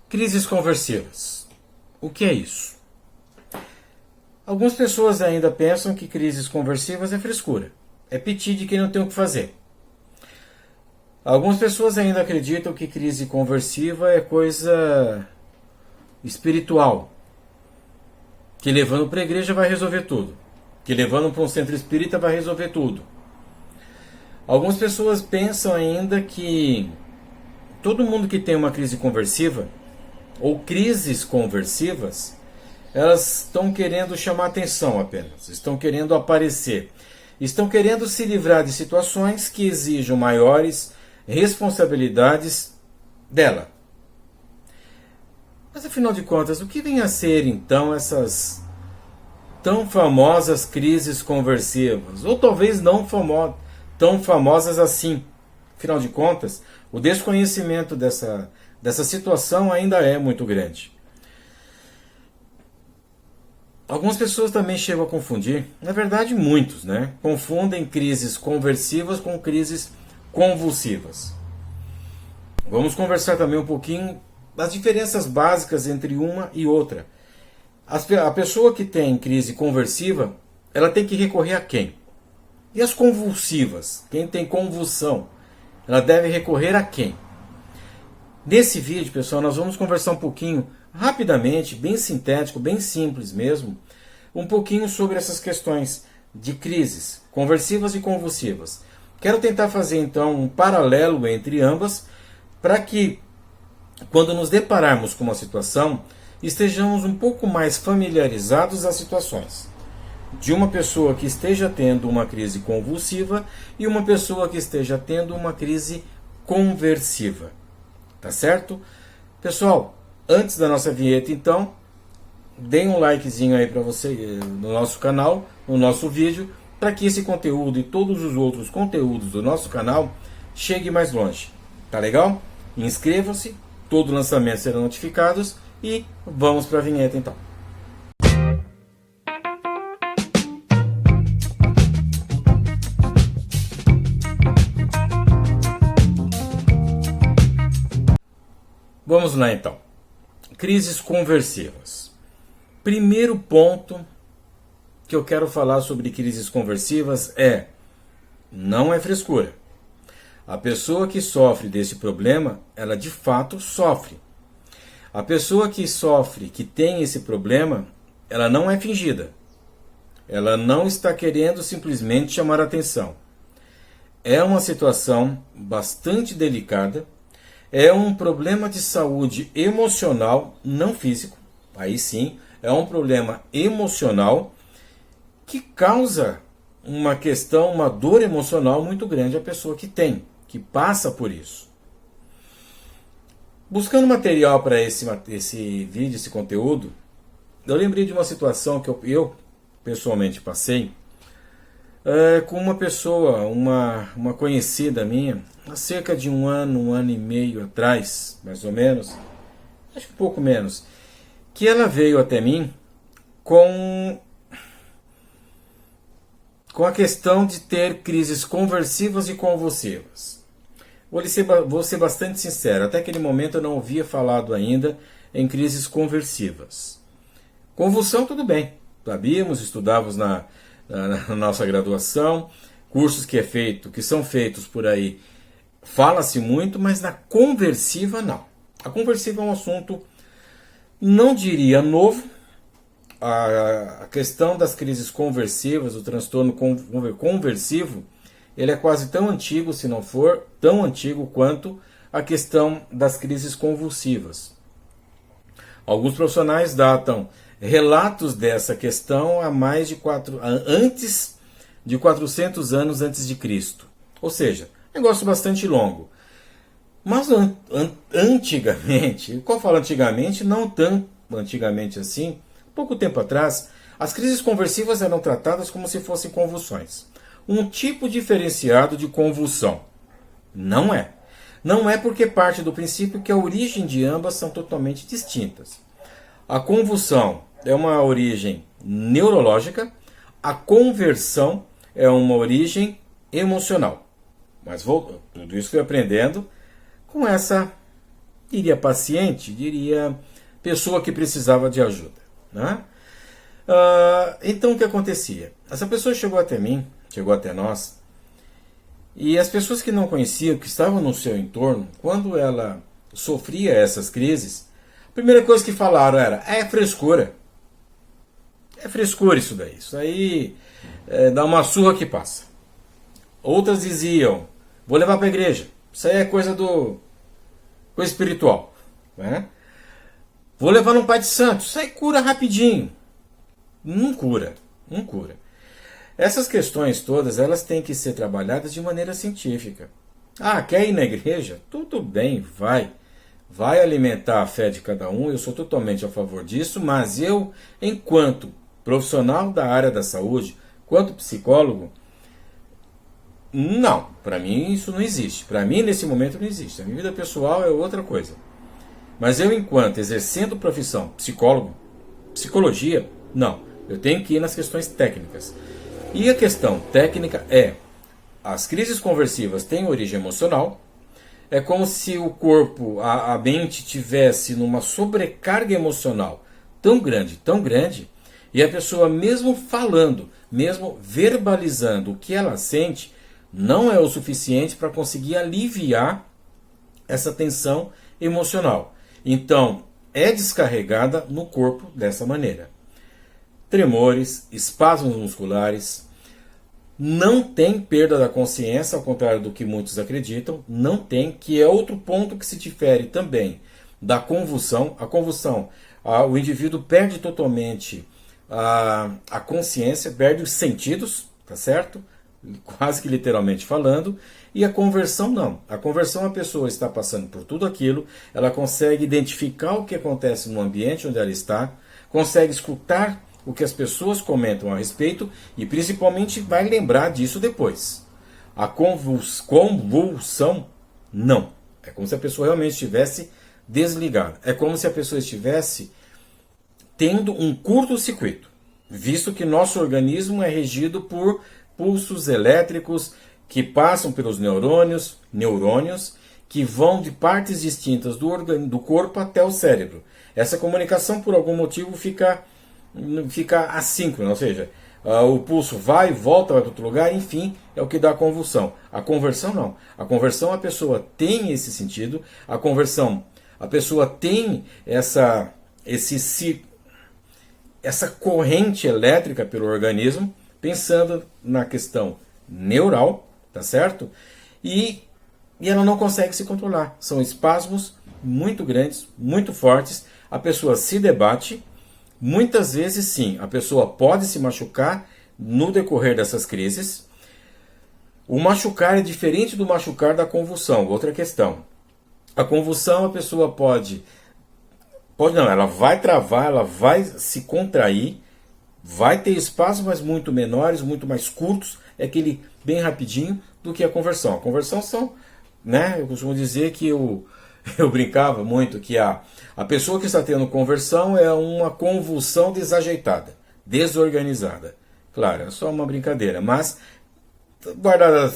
Crises conversivas. O que é isso? Algumas pessoas ainda pensam que crises conversivas é frescura. É piti de quem não tem o que fazer. Algumas pessoas ainda acreditam que crise conversiva é coisa espiritual. Que levando para a igreja vai resolver tudo. Que levando para um centro espírita vai resolver tudo. Algumas pessoas pensam ainda que todo mundo que tem uma crise conversiva ou crises conversivas, elas estão querendo chamar atenção apenas, estão querendo aparecer, estão querendo se livrar de situações que exijam maiores responsabilidades dela. Mas afinal de contas, o que vem a ser então essas tão famosas crises conversivas? Ou talvez não tão famosas assim. Afinal de contas, o desconhecimento dessa situação ainda é muito grande. Algumas pessoas também chegam a confundir, na verdade muitos, né? Confundem crises conversivas com crises convulsivas. Vamos conversar também um pouquinho das diferenças básicas entre uma e outra. A pessoa que tem crise conversiva, ela tem que recorrer a quem? E as convulsivas? Quem tem convulsão, ela deve recorrer a quem? Nesse vídeo, pessoal, nós vamos conversar um pouquinho, rapidamente, bem sintético, bem simples mesmo, um pouquinho sobre essas questões de crises conversivas e convulsivas. Quero tentar fazer, então, um paralelo entre ambas, para que, quando nos depararmos com uma situação, estejamos um pouco mais familiarizados às situações. De uma pessoa que esteja tendo uma crise convulsiva e uma pessoa que esteja tendo uma crise conversiva. Tá certo? Pessoal, antes da nossa vinheta, então, deem um likezinho aí para você no nosso canal, no nosso vídeo, para que esse conteúdo e todos os outros conteúdos do nosso canal chegue mais longe. Tá legal? Inscrevam-se, todo lançamento serão notificados e vamos para a vinheta então. Vamos lá então. Crises conversivas. Primeiro ponto que eu quero falar sobre crises conversivas é: não é frescura. A pessoa que sofre desse problema, ela de fato sofre. A pessoa que sofre, que tem esse problema, ela não é fingida. Ela não está querendo simplesmente chamar atenção. É uma situação bastante delicada. É um problema de saúde emocional, não físico. Aí sim, é um problema emocional que causa uma questão, uma dor emocional muito grande à pessoa que tem, que passa por isso. Buscando material para esse vídeo, esse conteúdo, eu lembrei de uma situação que eu pessoalmente passei com uma pessoa, uma conhecida minha, há cerca de um ano e meio atrás, mais ou menos, acho que um pouco menos, que ela veio até mim com a questão de ter crises conversivas e convulsivas. Vou ser bastante sincero, até aquele momento eu não havia falado ainda em crises conversivas. Convulsão, tudo bem, sabíamos, estudávamos na nossa graduação, cursos que são feitos por aí, fala-se muito, mas na conversiva não. A conversiva é um assunto, não diria novo. A questão das crises conversivas, o transtorno conversivo, ele é quase tão antigo, se não for tão antigo quanto a questão das crises convulsivas. Alguns profissionais datam relatos dessa questão antes de 400 anos antes de Cristo. Ou seja, negócio bastante longo. Mas antigamente, qual eu falo antigamente, não tão antigamente assim, pouco tempo atrás, as crises conversivas eram tratadas como se fossem convulsões. Um tipo diferenciado de convulsão. Não é. Não é porque parte do princípio que a origem de ambas são totalmente distintas. A convulsão é uma origem neurológica, a conversão é uma origem emocional. Mas tudo isso fui aprendendo com essa Diria paciente, diria pessoa que precisava de ajuda, né? Então o que acontecia? Essa pessoa chegou até mim, chegou até nós, e as pessoas que não conheciam, que estavam no seu entorno, quando ela sofria essas crises, a primeira coisa que falaram era: é frescura. É frescura isso daí. Isso aí dá uma surra que passa. Outras diziam: vou levar para a igreja. Isso aí é coisa espiritual, né? Vou levar num pai de santo. Isso aí cura rapidinho. Não cura. Não cura. Essas questões todas, elas têm que ser trabalhadas de maneira científica. Quer ir na igreja? Tudo bem, vai. Vai alimentar a fé de cada um, eu sou totalmente a favor disso, mas eu, enquanto profissional da área da saúde, quanto psicólogo, não, para mim isso não existe. Para mim, nesse momento, não existe. A minha vida pessoal é outra coisa. Mas eu, enquanto exercendo profissão psicólogo, psicologia, não. Eu tenho que ir nas questões técnicas. E a questão técnica é: as crises conversivas têm origem emocional. É como se o corpo, a mente tivesse numa sobrecarga emocional tão grande, e a pessoa, mesmo falando, mesmo verbalizando o que ela sente, não é o suficiente para conseguir aliviar essa tensão emocional. Então, é descarregada no corpo dessa maneira. Tremores, espasmos musculares, não tem perda da consciência, ao contrário do que muitos acreditam, não tem, que é outro ponto que se difere também da convulsão. A convulsão, o indivíduo perde totalmente a consciência, perde os sentidos, tá certo? Quase que literalmente falando. E a conversão não. A conversão, a pessoa está passando por tudo aquilo, ela consegue identificar o que acontece no ambiente onde ela está, consegue escutar o que as pessoas comentam a respeito e principalmente vai lembrar disso depois. A convulsão, não. É como se a pessoa realmente estivesse desligada. É como se a pessoa estivesse tendo um curto-circuito, visto que nosso organismo é regido por pulsos elétricos que passam pelos neurônios que vão de partes distintas do corpo até o cérebro. Essa comunicação, por algum motivo, fica assíncrona, ou seja, o pulso vai e volta, vai para outro lugar, enfim, é o que dá a convulsão. A conversão não. A conversão, a pessoa tem esse sentido, a conversão, a pessoa tem essa corrente elétrica pelo organismo, pensando na questão neural, tá certo? E ela não consegue se controlar. São espasmos muito grandes, muito fortes, a pessoa se debate. Muitas vezes, sim, a pessoa pode se machucar no decorrer dessas crises. O machucar é diferente do machucar da convulsão, outra questão. A convulsão, a pessoa pode não, ela vai travar, ela vai se contrair, vai ter espaços, mas muito menores, muito mais curtos, é aquele bem rapidinho, do que a conversão. A conversão são, né, eu costumo dizer que eu brincava muito que a pessoa que está tendo conversão é uma convulsão desajeitada, desorganizada. Claro, é só uma brincadeira, mas guardada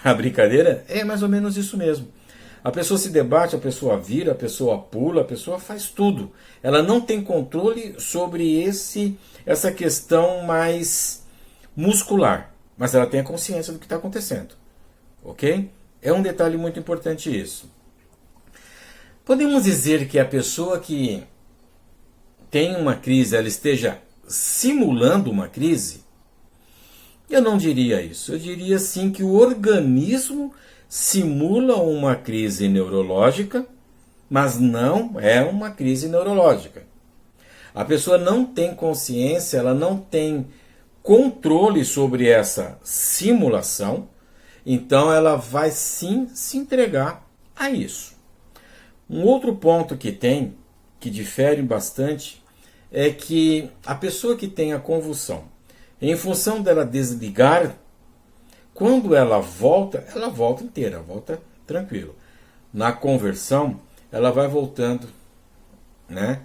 a brincadeira, é mais ou menos isso mesmo. A pessoa se debate, a pessoa vira, a pessoa pula, a pessoa faz tudo. Ela não tem controle sobre essa questão mais muscular, mas ela tem a consciência do que está acontecendo. Ok? É um detalhe muito importante isso. Podemos dizer que a pessoa que tem uma crise, ela esteja simulando uma crise? Eu não diria isso. Eu diria sim que o organismo simula uma crise neurológica, mas não é uma crise neurológica. A pessoa não tem consciência, ela não tem controle sobre essa simulação, então ela vai sim se entregar a isso. Um outro ponto que difere bastante, é que a pessoa que tem a convulsão, em função dela desligar, quando ela volta inteira, volta tranquilo. Na conversão, ela vai voltando, né?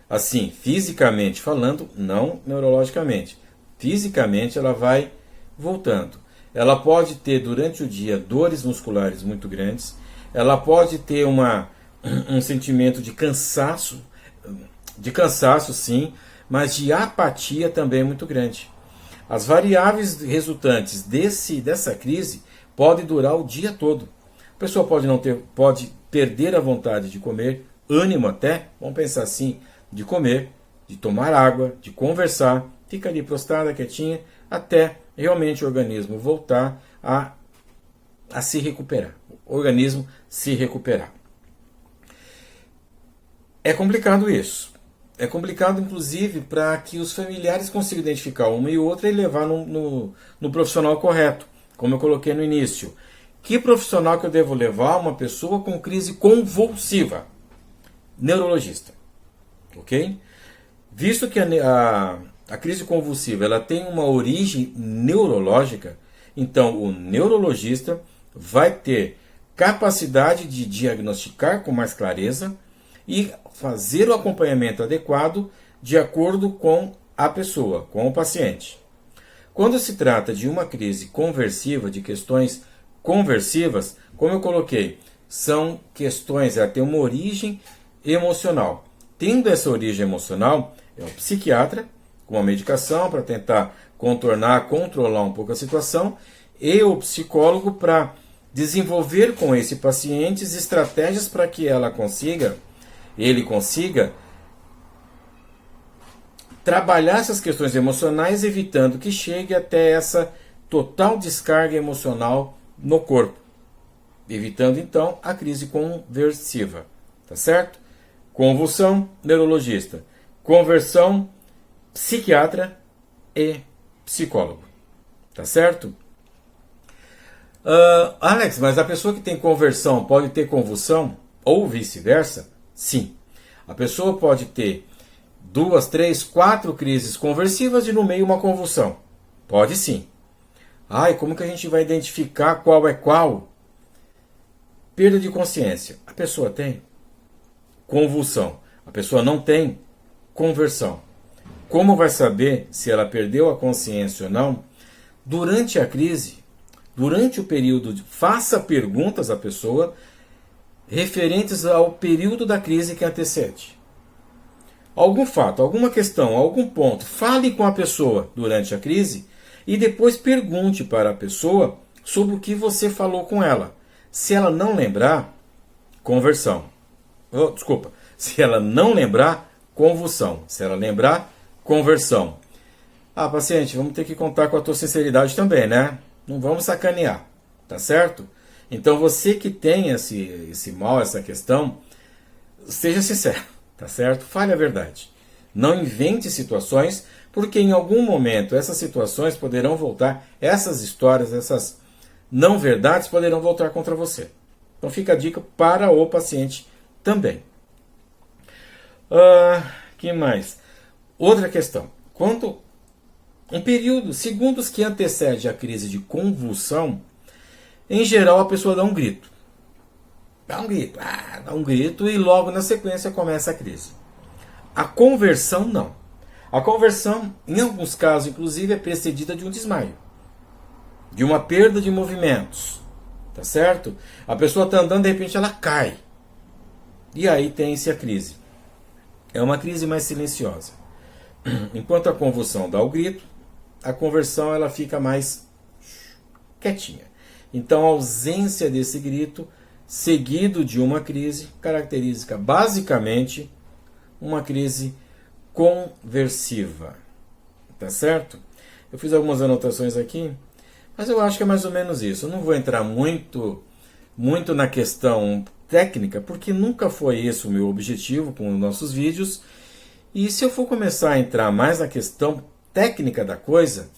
Assim, fisicamente falando, não neurologicamente. Fisicamente ela vai voltando. Ela pode ter durante o dia dores musculares muito grandes, ela pode ter uma um sentimento de cansaço sim, mas de apatia também muito grande. As variáveis resultantes dessa crise podem durar o dia todo. A pessoa pode perder a vontade de comer, ânimo até, vamos pensar assim, de comer, de tomar água, de conversar, fica ali prostrada, quietinha, até realmente o organismo voltar a se recuperar. O organismo se recuperar. É complicado isso. É complicado, inclusive, para que os familiares consigam identificar uma e outra e levar no profissional correto, como eu coloquei no início. Que profissional que eu devo levar uma pessoa com crise convulsiva? Neurologista. Ok? Visto que a crise convulsiva ela tem uma origem neurológica, então o neurologista vai ter capacidade de diagnosticar com mais clareza e fazer o acompanhamento adequado de acordo com a pessoa, com o paciente. Quando se trata de uma crise conversiva, de questões conversivas, como eu coloquei, são questões, ela tem uma origem emocional. Tendo essa origem emocional, é o psiquiatra, com uma medicação para tentar controlar um pouco a situação, e o psicólogo para desenvolver com esse paciente estratégias para que ele consiga trabalhar essas questões emocionais, evitando que chegue até essa total descarga emocional no corpo, evitando então a crise conversiva, tá certo? Convulsão, neurologista. Conversão, psiquiatra e psicólogo, tá certo? Alex, mas a pessoa que tem conversão pode ter convulsão ou vice-versa? Sim. A pessoa pode ter 2, 3, 4 crises conversivas e no meio uma convulsão. Pode sim. Como que a gente vai identificar qual é qual? Perda de consciência. A pessoa tem convulsão. A pessoa não tem conversão. Como vai saber se ela perdeu a consciência ou não? Durante a crise, durante o período, faça perguntas à pessoa referentes ao período da crise que antecede. Algum fato, alguma questão, algum ponto, fale com a pessoa durante a crise e depois pergunte para a pessoa sobre o que você falou com ela. Se ela não lembrar, conversão. Se ela não lembrar, convulsão. Se ela lembrar, conversão. Paciente, vamos ter que contar com a tua sinceridade também, né? Não vamos sacanear, tá certo? Então você que tem esse mal, essa questão, seja sincero, tá certo? Fale a verdade. Não invente situações, porque em algum momento essas situações poderão voltar, essas histórias, essas não verdades poderão voltar contra você. Então fica a dica para o paciente também. Que mais? Outra questão. Quando um período, segundos que antecede a crise de convulsão, em geral a pessoa dá um grito. Dá um grito e logo na sequência começa a crise. A conversão não. A conversão, em alguns casos, inclusive, é precedida de um desmaio, de uma perda de movimentos, tá certo? A pessoa está andando, de repente ela cai. E aí tem-se a crise. É uma crise mais silenciosa. Enquanto a convulsão dá o grito, a conversão ela fica mais quietinha. Então a ausência desse grito, seguido de uma crise, caracteriza basicamente uma crise conversiva. Tá certo? Eu fiz algumas anotações aqui, mas eu acho que é mais ou menos isso. Eu não vou entrar muito na questão técnica, porque nunca foi esse o meu objetivo com os nossos vídeos. E se eu for começar a entrar mais na questão técnica da coisa,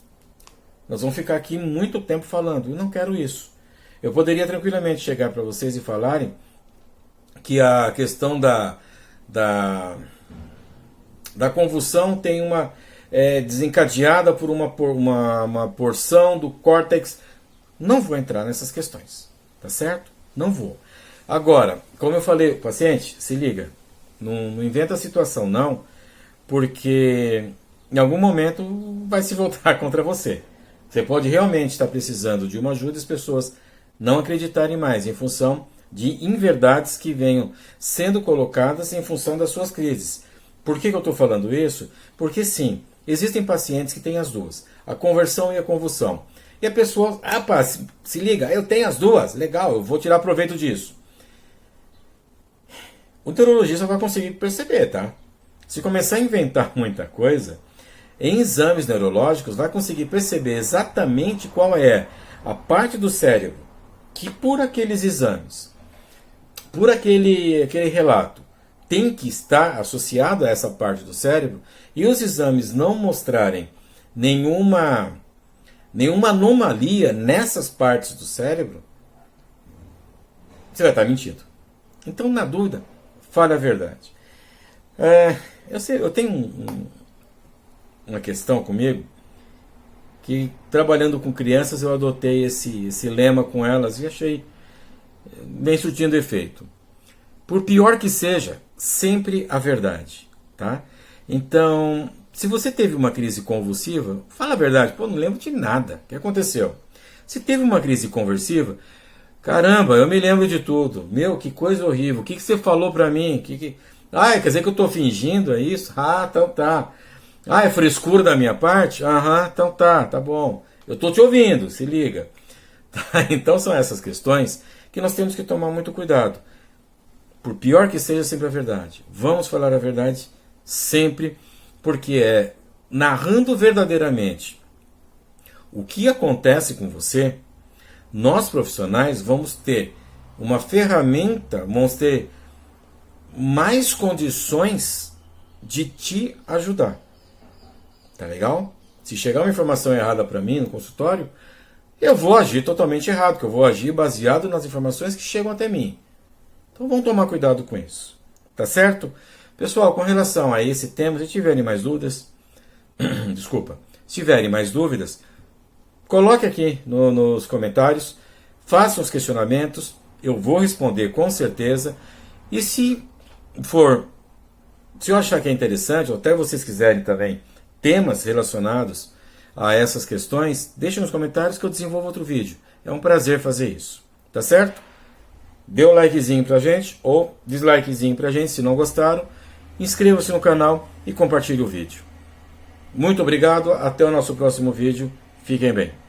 nós vamos ficar aqui muito tempo falando. Eu não quero isso. Eu poderia tranquilamente chegar para vocês e falarem que a questão da convulsão tem desencadeada por uma porção do córtex. Não vou entrar nessas questões, tá certo? Não vou. Agora, como eu falei, paciente, se liga, não inventa a situação não, porque em algum momento vai se voltar contra você. Você pode realmente estar precisando de uma ajuda e as pessoas não acreditarem mais em função de inverdades que venham sendo colocadas em função das suas crises. Por que eu estou falando isso? Porque sim, existem pacientes que têm as duas, a conversão e a convulsão. E a pessoa, se liga, eu tenho as duas, legal, eu vou tirar proveito disso. O neurologista vai conseguir perceber, tá? Se começar a inventar muita coisa, em exames neurológicos vai conseguir perceber exatamente qual é a parte do cérebro que por aqueles exames, por aquele relato, tem que estar associado a essa parte do cérebro, e os exames não mostrarem nenhuma anomalia nessas partes do cérebro, você vai estar mentindo. Então, na dúvida, fale a verdade. Eu tenho uma questão comigo, que trabalhando com crianças eu adotei esse lema com elas e achei bem surtindo efeito. Por pior que seja, sempre a verdade, tá? Então, se você teve uma crise convulsiva, fala a verdade. Pô, não lembro de nada. O que aconteceu? Se teve uma crise conversiva, caramba, eu me lembro de tudo. Meu, que coisa horrível. O que você falou pra mim? Quer dizer que eu tô fingindo, é isso? Ah, então tá. É frescura da minha parte? Aham, então tá bom. Eu tô te ouvindo, se liga. Então são essas questões que nós temos que tomar muito cuidado. Por pior que seja, sempre a verdade. Vamos falar a verdade sempre, porque é narrando verdadeiramente o que acontece com você, nós profissionais vamos ter uma ferramenta, vamos ter mais condições de te ajudar. Tá legal? Se chegar uma informação errada para mim no consultório, eu vou agir totalmente errado, porque eu vou agir baseado nas informações que chegam até mim. Então vamos tomar cuidado com isso. Tá certo? Pessoal, com relação a esse tema, se tiverem mais dúvidas, se tiverem mais dúvidas, coloque aqui nos comentários, façam os questionamentos, eu vou responder com certeza. E se eu achar que é interessante, ou até vocês quiserem também temas relacionados a essas questões, deixem nos comentários que eu desenvolvo outro vídeo. É um prazer fazer isso. Tá certo? Dê um likezinho pra gente, ou dislikezinho pra gente se não gostaram. Inscreva-se no canal e compartilhe o vídeo. Muito obrigado, até o nosso próximo vídeo. Fiquem bem.